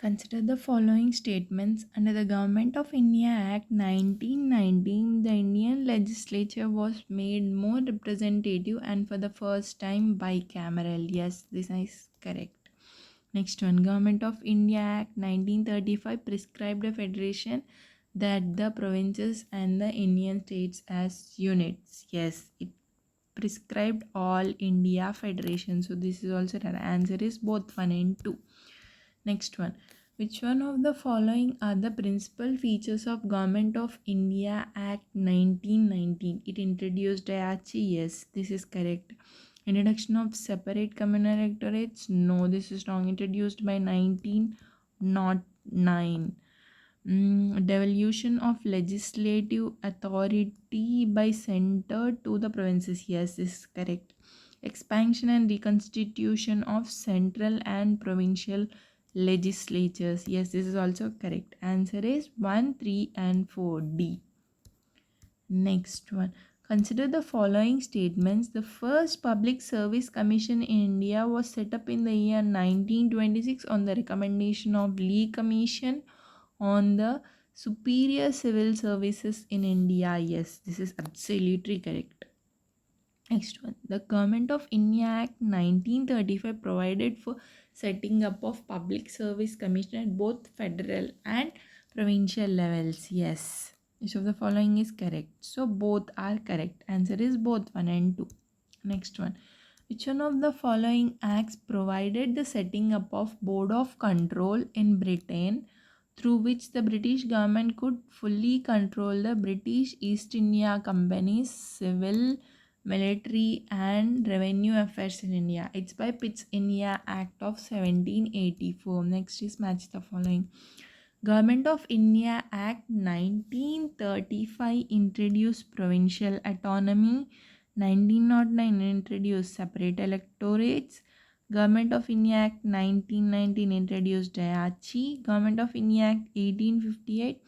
Consider the following statements. Under the Government of India Act 1919, the Indian legislature was made more representative and for the first time bicameral. Yes, this is correct. Next one, Government of India Act 1935 prescribed a federation that the provinces and the Indian states as units. Yes, it prescribed all India federation. So this is also the answer is both 1 and 2. Next one. Which one of the following are the principal features of Government of India Act 1919? It introduced diarchy. Yes, this is correct. Introduction of separate communal electorates? No, this is wrong. Introduced by 1909. Devolution of legislative authority by center to the provinces. Yes, this is correct. Expansion and reconstitution of central and provincial legislatures. Yes, this is also correct. Answer is 1, 3 and 4D. Next one. Consider the following statements. The first public service commission in India was set up in the year 1926 on the recommendation of Lee Commission on the superior civil services in India. Yes, this is absolutely correct. Next one. The Government of India Act 1935 provided for setting up of public service commission at both federal and provincial levels. Yes. Each of the following is correct. So both are correct. Answer is both 1 and 2. Next one. Which one of the following acts provided the setting up of Board of Control in Britain through which the British government could fully control the British East India Company's civil, military and revenue affairs in India? It's by Pitt's India Act of 1784. Next is match the following. Government of India Act 1935 introduced provincial autonomy. 1909 introduced separate electorates. Government of India Act 1919 introduced diarchy. Government of India Act 1858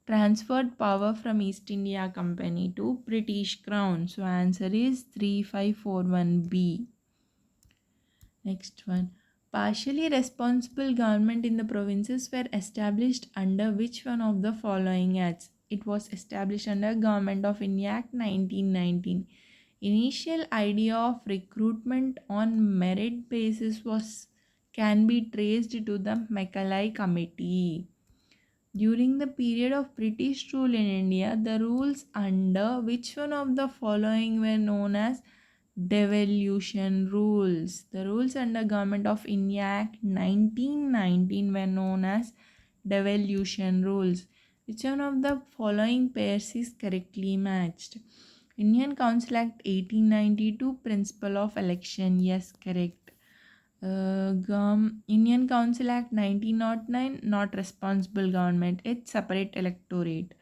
transferred power from East India Company to British Crown. So answer is 3541B. Next one. Partially responsible government in the provinces were established under which one of the following acts? It was established under Government of India Act 1919. Initial idea of recruitment on merit basis can be traced to the Macaulay Committee. During the period of British rule in India, the rules under which one of the following were known as devolution rules? The rules under Government of India Act 1919 were known as devolution rules. Which one of the following pairs is correctly matched? Indian Council Act 1892, Principle of Election. Yes, correct. Indian Council Act 1909, not responsible government. It's separate electorate.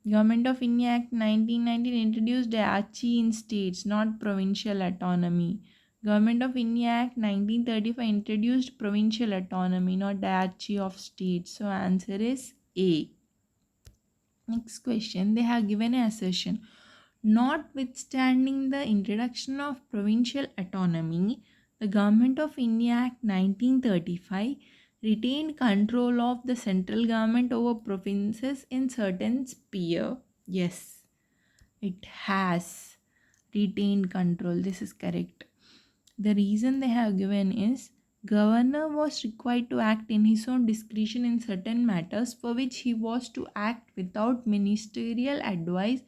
Government of India Act 1919 introduced diarchy in states, not provincial autonomy. Government of India Act 1935 introduced provincial autonomy, not diarchy of states. So answer is A. Next question, they have given an assertion. Notwithstanding the introduction of provincial autonomy, the Government of India Act 1935 retained control of the central government over provinces in certain sphere. Yes, it has retained control. This is correct. The reason they have given is governor was required to act in his own discretion in certain matters for which he was to act without ministerial advice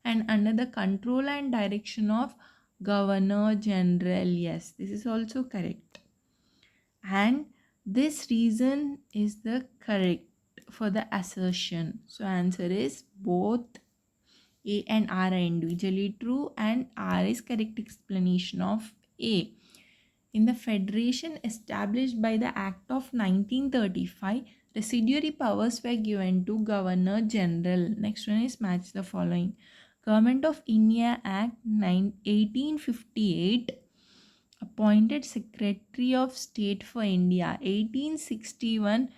and under the control and direction of Governor General. Yes, this is also correct. And this reason is the correct for the assertion. So answer is both A and R are individually true and R is correct explanation of A. In the federation established by the Act of 1935, residuary powers were given to Governor General. Next one is match the following. Government of India Act 1858 appointed Secretary of State for India. 1861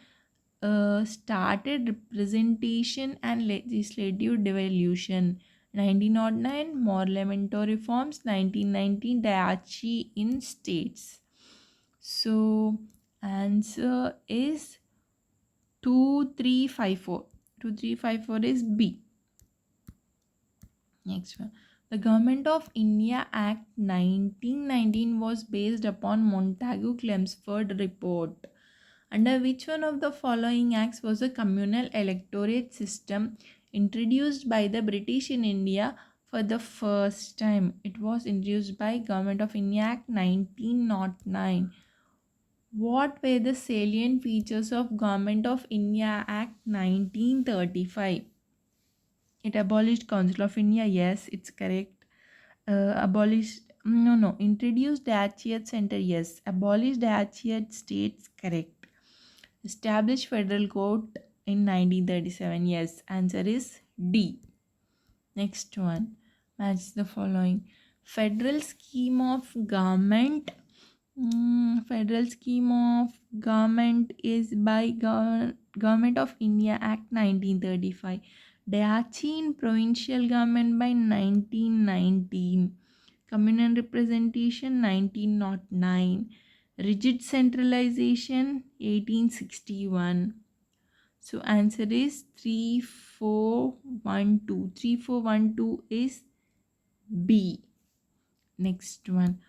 started representation and legislative devolution. 1909 Parliamentary reforms. 1919 diarchy in states. So answer is 2354. 2354 is B. Next one. The Government of India Act 1919 was based upon Montagu-Chelmsford report. Under which one of the following acts was a communal electorate system introduced by the British in India for the first time? It was introduced by Government of India Act 1909. What were the salient features of Government of India Act 1935? It abolished Council of India. Yes, it's correct. Introduced Dachshund Center. Yes. Abolished Dachshund States. Correct. Established Federal Court in 1937. Yes. Answer is D. Next one. Match the following. Federal scheme of government. Federal scheme of government is by Government of India Act 1935. Dachin provincial government by 1919. Communal representation 1909. Rigid centralization 1861. So answer is 3412. 3412 is B. Next one.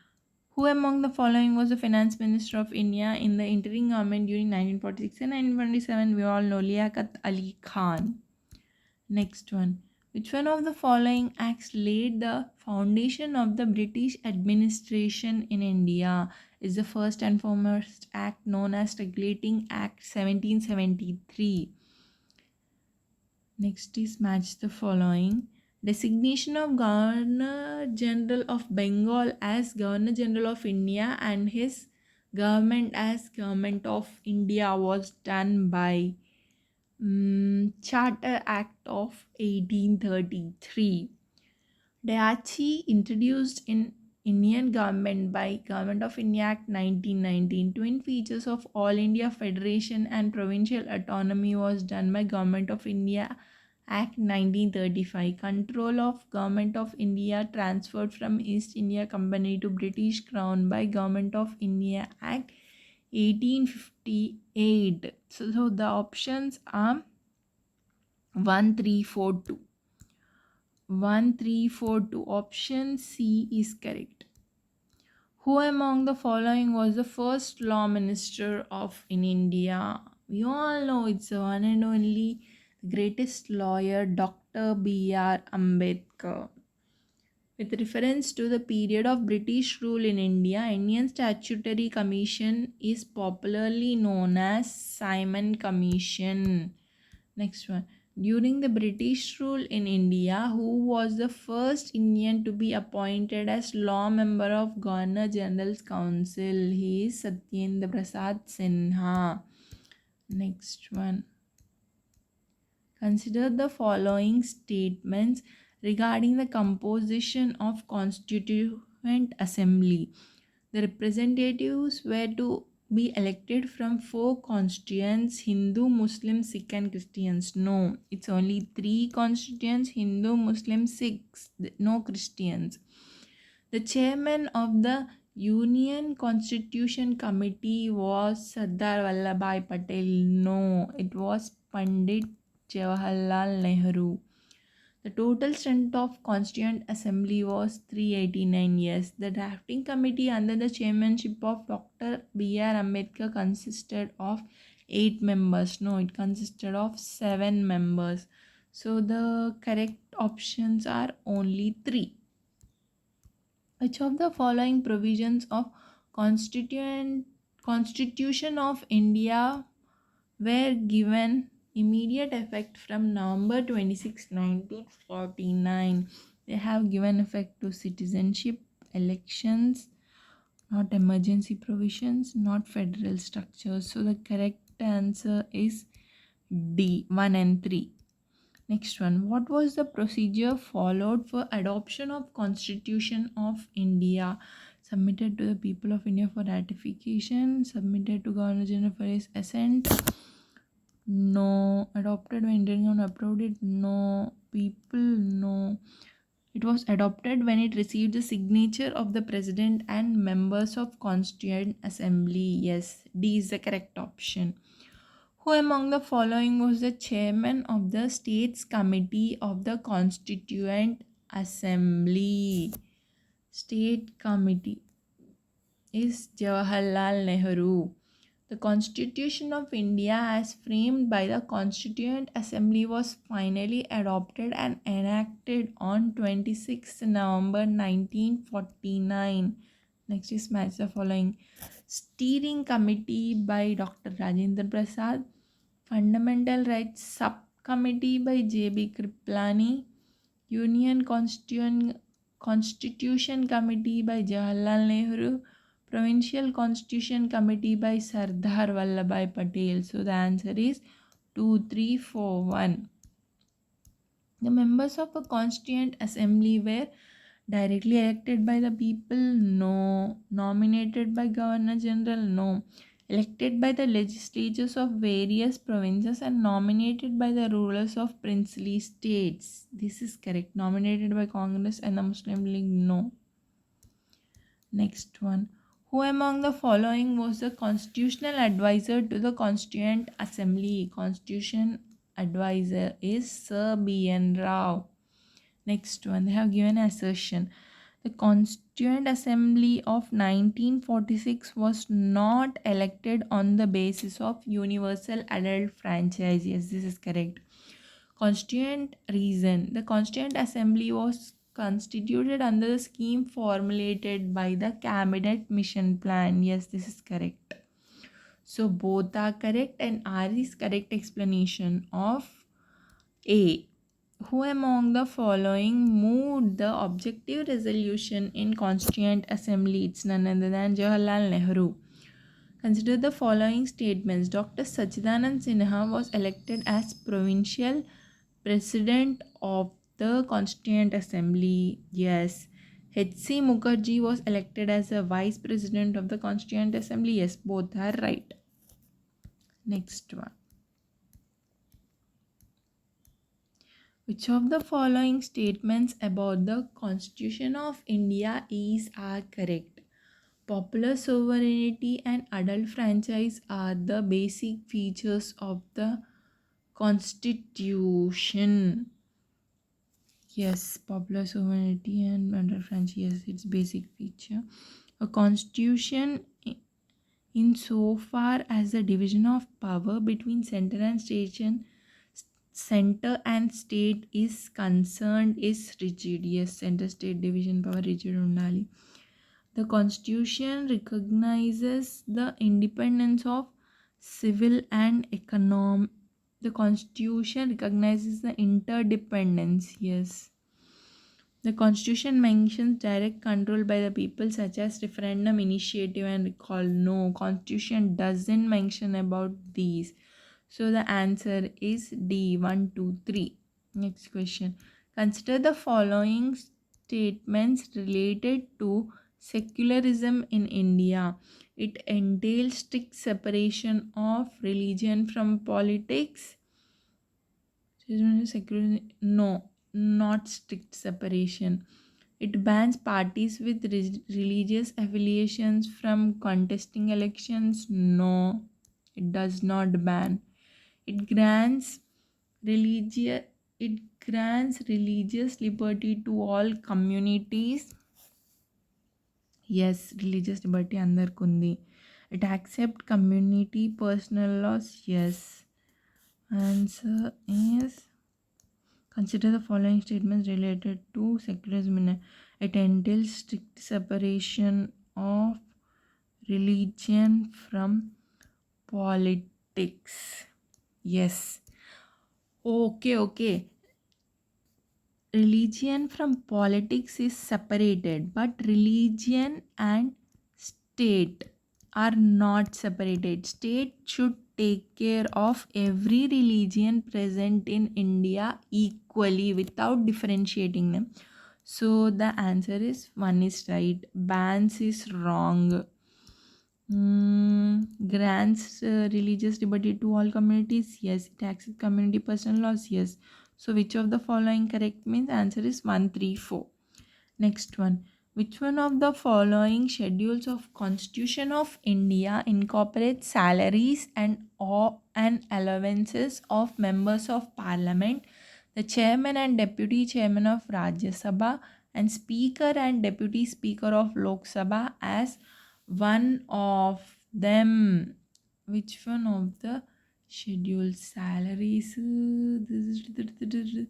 Who among the following was the Finance Minister of India in the interim government during 1946 and 1927? We all know Liaquat Ali Khan. Next one. Which one of the following acts laid the foundation of the British administration in India? Is the first and foremost act known as Regulating Act 1773. Next is match the following. Designation of Governor General of Bengal as Governor General of India and his government as Government of India was done by Charter Act of 1833. Daihatsu introduced in Indian government by Government of India Act 1919. Twin features of All India Federation and Provincial Autonomy was done by Government of India Act 1935. Control of Government of India transferred from East India Company to British Crown by Government of India Act 1858. So the options are 1342. 1342. Option C is correct. Who among the following was the first law minister in India? We all know it's the one and only greatest lawyer, Dr. B.R. Ambedkar. With reference to the period of British rule in India, Indian Statutory Commission is popularly known as Simon Commission. Next one. During the British rule in India, who was the first Indian to be appointed as law member of Governor General's Council? He is Satyendra Prasad Sinha. Next one. Consider the following statements regarding the composition of Constituent Assembly. The representatives were to be elected from 4 constituents: Hindu, Muslim, Sikh and Christians. No, it's only 3 constituents: Hindu, Muslim, Sikhs, no Christians. The chairman of the Union Constitution Committee was Sardar Vallabhbhai Patel. No, it was Pandit Jawaharlal Nehru. The total strength of Constituent Assembly was 389 years. The drafting committee under the chairmanship of Dr. B.R. Ambedkar consisted of 8 members. No, it consisted of 7 members. So the correct options are only 3. Which of the following provisions of Constitution of India were given immediate effect from November 26, 1949? They have given effect to citizenship, elections, not emergency provisions, not federal structures. So the correct answer is D, 1 and 3. Next one. What was the procedure followed for adoption of Constitution of India? Submitted to the people of India for ratification. Submitted to Governor General for his assent. No. Adopted when Indian government approved it. No. People. No. It was adopted when it received the signature of the President and members of Constituent Assembly. Yes. D is the correct option. Who among the following was the chairman of the States Committee of the Constituent Assembly? State Committee is Jawaharlal Nehru. The Constitution of India as framed by the Constituent Assembly was finally adopted and enacted on 26th November 1949. Next is match the following. Steering Committee by Dr. Rajendra Prasad. Fundamental Rights Subcommittee by J.B. Kriplani. Union Constitution Committee by Jawaharlal Nehru. Provincial Constitution Committee by Sardar Vallabhbhai Patel. So the answer is 2341. The members of a Constituent Assembly were directly elected by the people? No. Nominated by Governor General? No. Elected by the legislatures of various provinces and nominated by the rulers of princely states? This is correct. Nominated by Congress and the Muslim League? No. Next one. Who among the following was the constitutional advisor to the Constituent Assembly? Constitution advisor is Sir B.N. Rao. Next one, they have given an assertion. The Constituent Assembly of 1946 was not elected on the basis of universal adult franchise. Yes, this is correct. Constituent reason. The Constituent Assembly was constituted under the scheme formulated by the Cabinet Mission Plan. Yes, this is correct. So both are correct and R is correct explanation of A. Who among the following moved the objective resolution in Constituent Assembly? It's none other than Jawaharlal Nehru. Consider the following statements. Dr. Sachidanand Sinha was elected as provincial president of the Constituent Assembly. Yes. H.C. Mukherjee was elected as a vice president of the Constituent Assembly. Yes, both are right. Next one. Which of the following statements about the Constitution of India are correct? Popular sovereignty and adult franchise are the basic features of the Constitution. Yes, popular sovereignty and adult franchise, yes, it's basic feature. A constitution in so far as the division of power between center and state is concerned is rigid. Yes, center state division power rigid undali. The constitution recognizes the independence of civil and economic. The constitution recognizes the interdependence. Yes. The constitution mentions direct control by the people such as referendum, initiative and recall. No, constitution doesn't mention about these. So the answer is D, 1, 2, 3. Next question. Consider the following statements related to secularism in India. It entails strict separation of religion from politics. No, not strict separation. It bans parties with religious affiliations from contesting elections. No, it does not ban. It grants religious liberty to all communities. Yes, religious liberty andarkundi. It accepts community personal laws. Yes. Answer is, consider the following statements related to secularism. It entails strict separation of religion from politics. Yes. Okay. Religion from politics is separated, but religion and state are not separated. State should take care of every religion present in India equally without differentiating them. So the answer is 1 is right. Bans is wrong. Grants religious liberty to all communities. Yes. It accepts community personal laws. Yes. So which of the following correct means? Answer is 1, 3, 4. Next one. Which one of the following schedules of Constitution of India incorporates salaries and allowances of members of parliament, the chairman and deputy chairman of Rajya Sabha, and speaker and deputy speaker of Lok Sabha as one of them? Which one of the scheduled salaries? The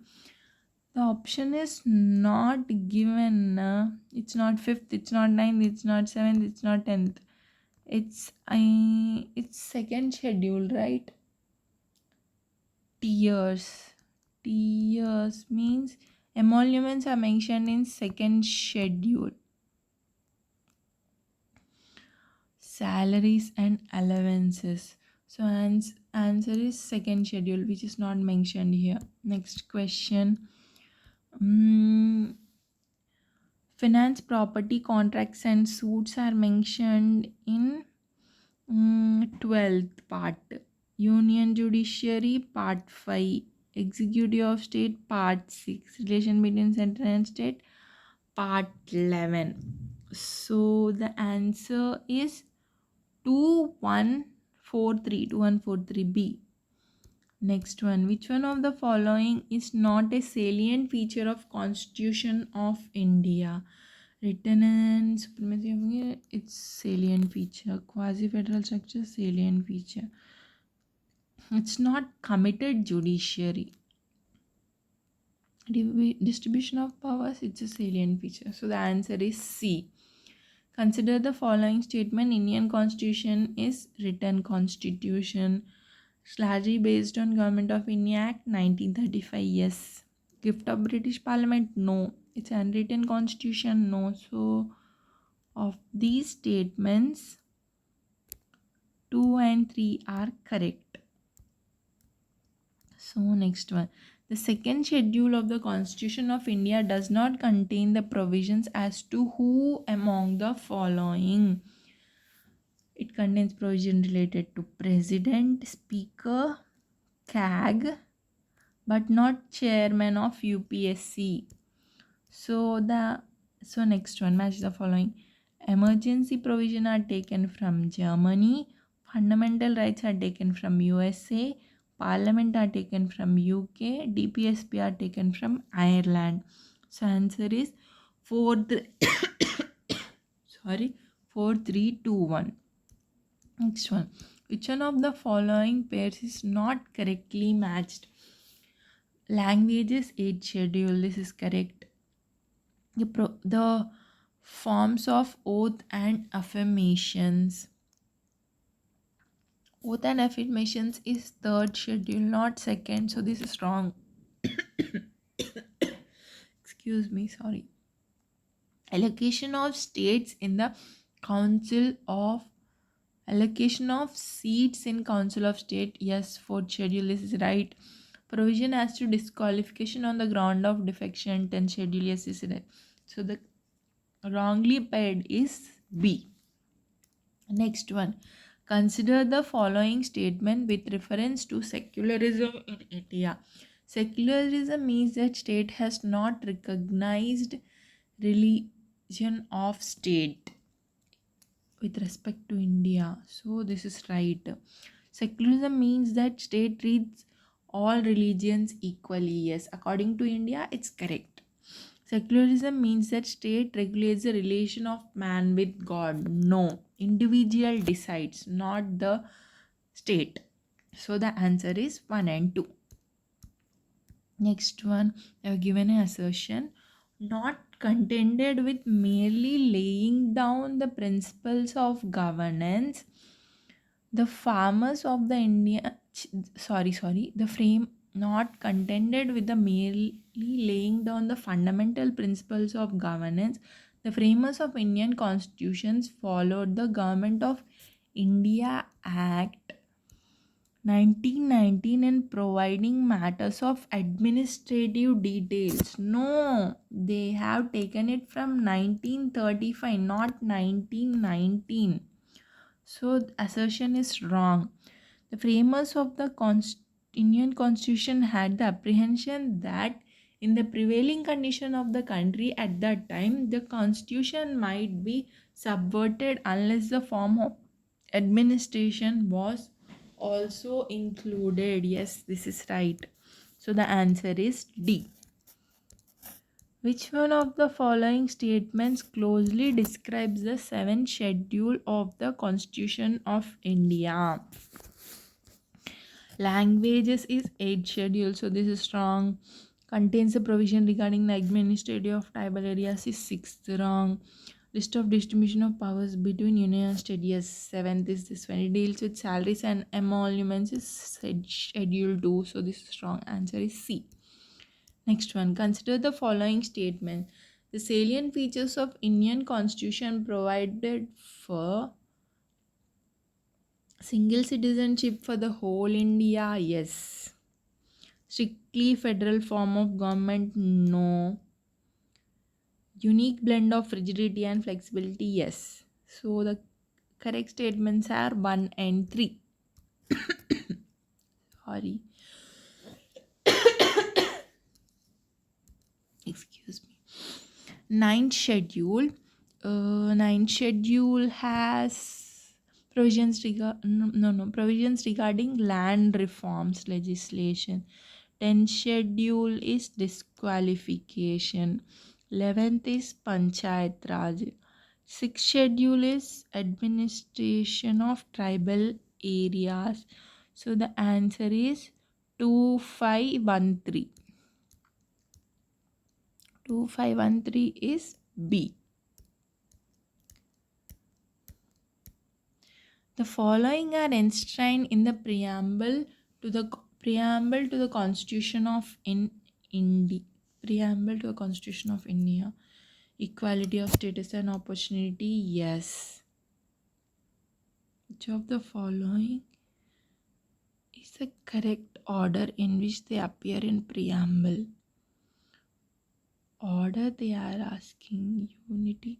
option is not given. It's not fifth, it's not ninth, it's not seventh, it's not 10th. It's second schedule, right? Tiers. Tiers means emoluments are mentioned in second schedule. Salaries and allowances. So answer is second schedule, which is not mentioned here. Next question. Finance, property, contracts and suits are mentioned in 12th part. Union Judiciary part 5. Executive of State part 6. Relation between Central and State part 11. So the answer is 2143B. Next one. Which one of the following is not a salient feature of Constitution of India? Written and supremacy of India, it's salient feature. Quasi-federal structure, salient feature. It's not committed judiciary. Distribution of powers, it's a salient feature. So the answer is C. Consider the following statement. Indian Constitution is written constitution. Largely based on Government of India Act 1935. Yes. Gift of British Parliament? No. It's unwritten constitution? No. So of these statements, 2 and 3 are correct. So next one. The second schedule of the Constitution of India does not contain the provisions as to who among the following. It contains provision related to President, Speaker, CAG, but not Chairman of UPSC. So next one, match the following. Emergency provision are taken from Germany. Fundamental rights are taken from USA. Parliament are taken from UK. DPSP are taken from Ireland. So answer is 4321. Next one. Which one of the following pairs is not correctly matched? Languages 8 schedule. This is correct. The forms of oath and affirmations. Oath and affirmations is third schedule, not second. So this is wrong. Excuse me, sorry. Allocation of states in the allocation of seats in Council of State. Yes, fourth schedule. This is right. Provision as to disqualification on the ground of defection. 10th schedule. Yes, this is right. So the wrongly paired is B. Next one. Consider the following statement with reference to secularism in India. Secularism means that state has not recognized religion of state with respect to India. So this is right. Secularism means that state treats all religions equally. Yes, according to India, it's correct. Secularism means that state regulates the relation of man with God. No, individual decides, not the state. So the answer is 1 and 2. Next one, I have given an assertion not contended with merely laying down the principles of governance. The farmers of the the frame not contented with the merely laying down the fundamental principles of governance. The framers of Indian constitutions followed the Government of India Act 1919 in providing matters of administrative details. No, they have taken it from 1935, not 1919. So the assertion is wrong. The framers of the Indian Constitution had the apprehension that In the prevailing condition of the country at that time, the constitution might be subverted unless the form of administration was also included. Yes, this is right. So the answer is D. Which one of the following statements closely describes the seventh schedule of the Constitution of India? Languages is 8th schedule, so this is wrong. Contains a provision regarding the administrative of tribal areas is 6th wrong. List of distribution of powers between union and state, yes, 7th is this one. It deals with salaries and emoluments is schedule 2, so this is wrong. Answer is C. Next one, consider the following statement. The salient features of Indian constitution provided for single citizenship for the whole India, yes. Strictly federal form of government, no. Unique blend of rigidity and flexibility, yes. So the correct statements are 1 and 3. Sorry. Excuse me. Ninth schedule. Ninth schedule has provisions provisions regarding land reforms legislation. 10th schedule is disqualification. 11th is Panchayat Raj. 6th schedule is administration of tribal areas. So the answer is 2513. 2513 is B. The following are enshrined in the preamble to the Constitution of India. Preamble to the Constitution of India. Equality of status and opportunity, yes. Which of the following is the correct order in which they appear in preamble? Order they are asking. Unity.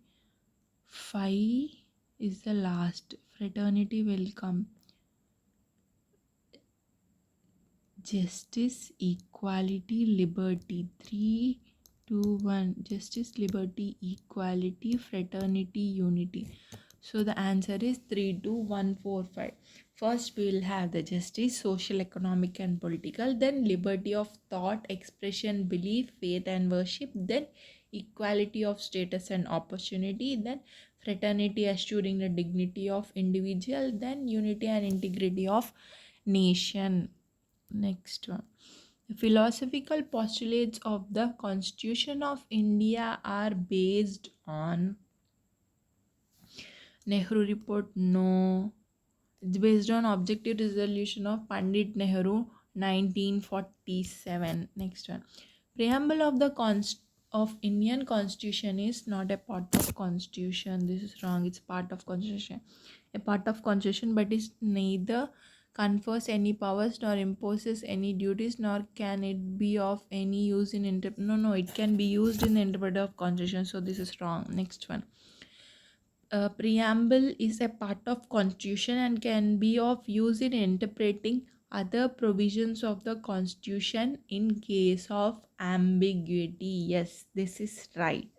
5 is the last. Fraternity will come. Justice, equality, liberty. 3, 2, 1. Justice, liberty, equality, fraternity, unity. So the answer is 3, 2, 1, 4, 5. First we will have the justice, social, economic and political. Then liberty of thought, expression, belief, faith and worship. Then equality of status and opportunity. Then fraternity, assuring the dignity of individual. Then unity and integrity of nation. Next one. The philosophical postulates of the Constitution of India are based on Nehru Report, no. It's based on objective resolution of Pandit Nehru 1947. Next one. Preamble of the of Indian Constitution is not a part of Constitution. This is wrong. It's part of Constitution. A part of Constitution, but is neither confers any powers nor imposes any duties, nor can it be of any use in it can be used in the interpretation of Constitution. So this is wrong. Next one. Preamble is a part of Constitution and can be of use in interpreting other provisions of the Constitution in case of ambiguity. Yes, this is right.